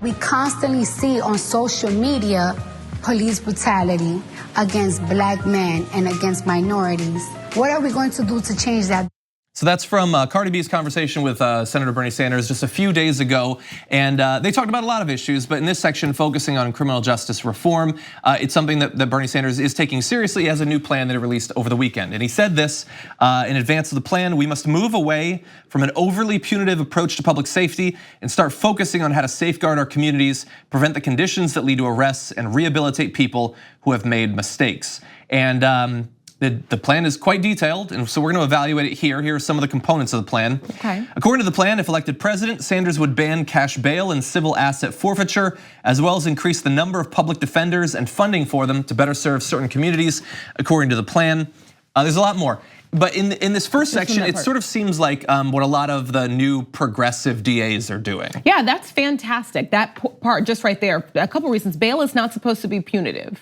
We constantly see on social media police brutality against black men and against minorities. What are we going to do to change that? So that's from Cardi B's conversation with Senator Bernie Sanders just a few days ago. And they talked about a lot of issues, but in this section, focusing on criminal justice reform, it's something that Bernie Sanders is taking seriously. He has a new plan that he released over the weekend. And he said this in advance of the plan: we must move away from an overly punitive approach to public safety and start focusing on how to safeguard our communities, prevent the conditions that lead to arrests, and rehabilitate people who have made mistakes. And the plan is quite detailed, and so we're gonna evaluate it here. Here are some of the components of the plan. Okay. According to the plan, if elected president, Sanders would ban cash bail and civil asset forfeiture, as well as increase the number of public defenders and funding for them to better serve certain communities, according to the plan. There's a lot more. But in this first section, it sort of seems like what a lot of the new progressive DAs are doing. Yeah, that's fantastic. That part just right there. A couple reasons. Bail is not supposed to be punitive.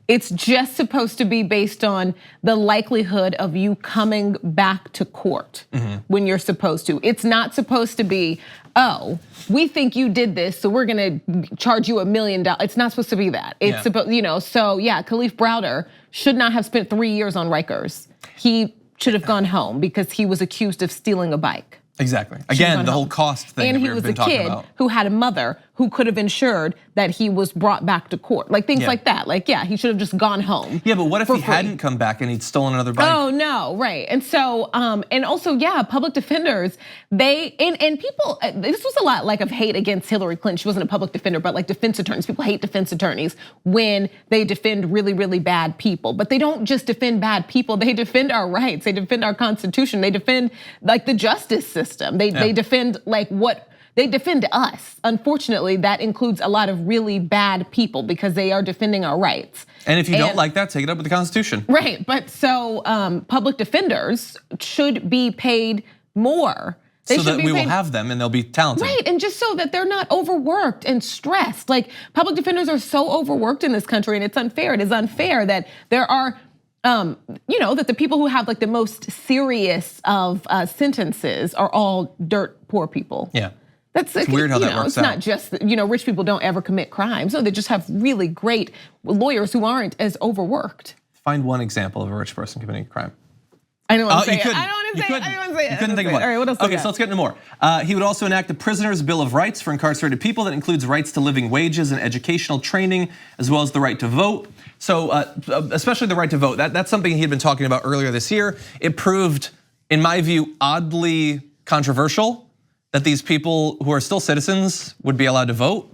It's just supposed to be based on the likelihood of you coming back to court when you're supposed to. It's not supposed to be, oh, we think you did this, so we're gonna charge you $1 million. It's not supposed to be that. It's supposed, so yeah, Khalif Browder should not have spent 3 years on Rikers. He should have gone home because he was accused of stealing a bike. Exactly. Again, the whole cost thing that we've been talking about. And he was a kid who had a mother who could have ensured that he was brought back to court. Like things like that. Like, yeah, he should have just gone home. Yeah, but what if he hadn't come back and he'd stolen another bike? Oh no, right. And so, and also, yeah, public defenders, and people, this was a lot like of hate against Hillary Clinton. She wasn't a public defender, but like defense attorneys. People hate defense attorneys when they defend really, really bad people. But they don't just defend bad people, they defend our rights, they defend our Constitution, they defend like the justice system. They defend like what, they defend us. Unfortunately, that includes a lot of really bad people because they are defending our rights. And if you don't like that, take it up with the Constitution. Right, but so public defenders should be paid more. So that we will have them and they'll be talented. Right, and just so that they're not overworked and stressed. Like public defenders are so overworked in this country and it's unfair. It is unfair that there are that the people who have like the most serious of sentences are all dirt poor people. Yeah. That's it's weird how that works out. It's not just rich people don't ever commit crimes. No, they just have really great lawyers who aren't as overworked. Find one example of a rich person committing a crime. I don't want to say it. I don't want to say it. You couldn't think of one. All right, what else? Okay, so let's get into more. He would also enact the Prisoner's Bill of Rights for incarcerated people that includes rights to living wages and educational training, as well as the right to vote. So especially the right to vote, that's something he had been talking about earlier this year. It proved, in my view, oddly controversial that these people who are still citizens would be allowed to vote.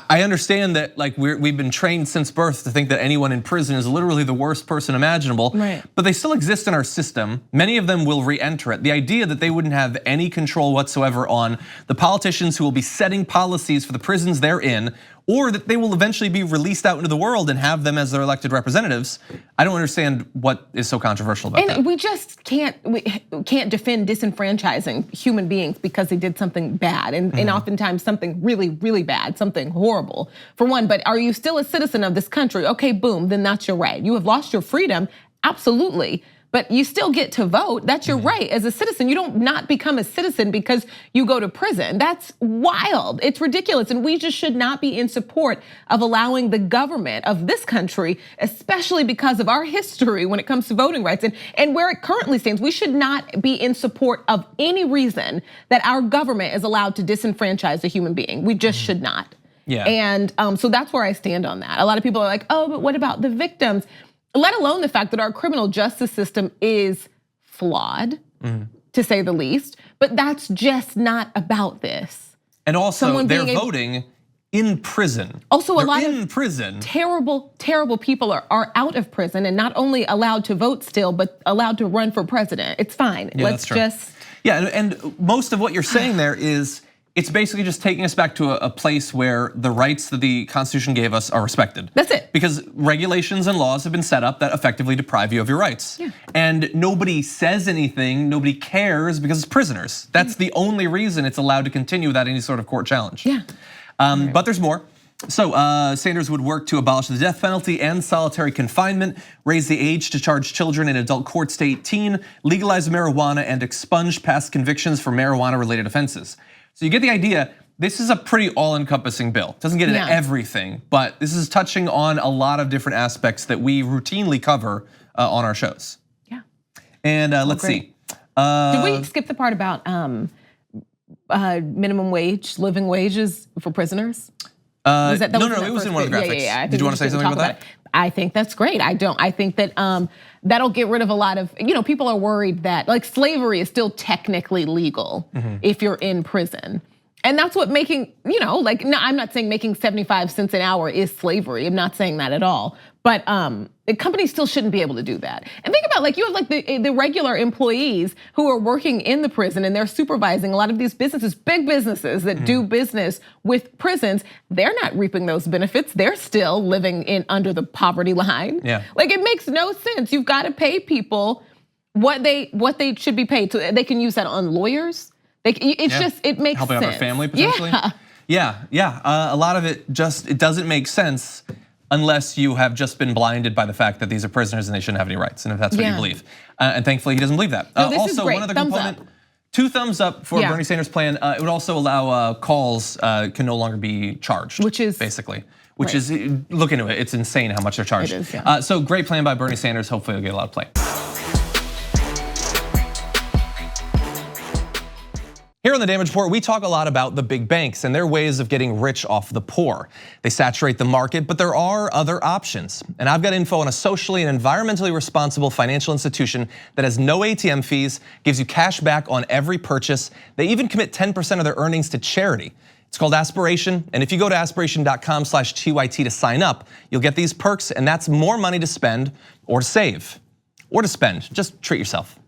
I understand that like we've been trained since birth to think that anyone in prison is literally the worst person imaginable, right. But they still exist in our system. Many of them will re-enter it. The idea that they wouldn't have any control whatsoever on the politicians who will be setting policies for the prisons they're in, or that they will eventually be released out into the world and have them as their elected representatives. I don't understand what is so controversial about that. And we just can't defend disenfranchising human beings because they did something bad and oftentimes something really, really bad, something horrible for one. But are you still a citizen of this country? Okay, boom, then that's your right. You have lost your freedom, absolutely. But you still get to vote, that's your right as a citizen. You don't not become a citizen because you go to prison. That's wild, it's ridiculous. And we just should not be in support of allowing the government of this country, especially because of our history when it comes to voting rights and where it currently stands. We should not be in support of any reason that our government is allowed to disenfranchise a human being. We just should not. Yeah. And so that's where I stand on that. A lot of people are like, oh, but what about the victims? Let alone the fact that our criminal justice system is flawed, to say the least, but that's just not about this. And also, they're voting in prison. Also, they're a lot in prison. Terrible, terrible people are out of prison and not only allowed to vote still, but allowed to run for president. It's fine. Yeah, Let's just. Yeah, and most of what you're saying there is, it's basically just taking us back to a place where the rights that the Constitution gave us are respected. That's it. Because regulations and laws have been set up that effectively deprive you of your rights. Yeah. And nobody says anything, nobody cares because it's prisoners. That's the only reason it's allowed to continue without any sort of court challenge. Yeah. But there's more. So Sanders would work to abolish the death penalty and solitary confinement, raise the age to charge children in adult courts to 18, legalize marijuana, and expunge past convictions for marijuana-related offenses. So you get the idea. This is a pretty all-encompassing bill. It doesn't get into everything, but this is touching on a lot of different aspects that we routinely cover on our shows. Yeah. And let's see. Did we skip the part about minimum wage, living wages for prisoners? No, it was in one of the graphics. Yeah. Did you want to say something about that? I think that's great. I think that that'll get rid of a lot of, people are worried that like slavery is still technically legal if you're in prison. And that's what making, no, I'm not saying making 75 cents an hour is slavery. I'm not saying that at all. But companies still shouldn't be able to do that. And think about you have the regular employees who are working in the prison and they're supervising a lot of these businesses, big businesses that do business with prisons. They're not reaping those benefits. They're still living under the poverty line. Yeah. It makes no sense. You've got to pay people what they should be paid. So they can use that on lawyers. It makes helping sense. out their family potentially. Yeah. A lot of it it doesn't make sense unless you have just been blinded by the fact that these are prisoners and they shouldn't have any rights, and if that's what you believe. And thankfully, he doesn't believe that. No, this is also, great. one other Thumbs component. up. 2 thumbs up for Bernie Sanders' plan. It would also allow calls can no longer be charged, which is look into it. It's insane how much they're charged. It is, yeah. So great plan by Bernie Sanders. Hopefully, it'll get a lot of play. Here on the Damage Report, we talk a lot about the big banks and their ways of getting rich off the poor. They saturate the market, but there are other options. And I've got info on a socially and environmentally responsible financial institution that has no ATM fees, gives you cash back on every purchase. They even commit 10% of their earnings to charity. It's called Aspiration, and if you go to aspiration.com/TYT to sign up, you'll get these perks, and that's more money to spend or to save or to spend. Just treat yourself.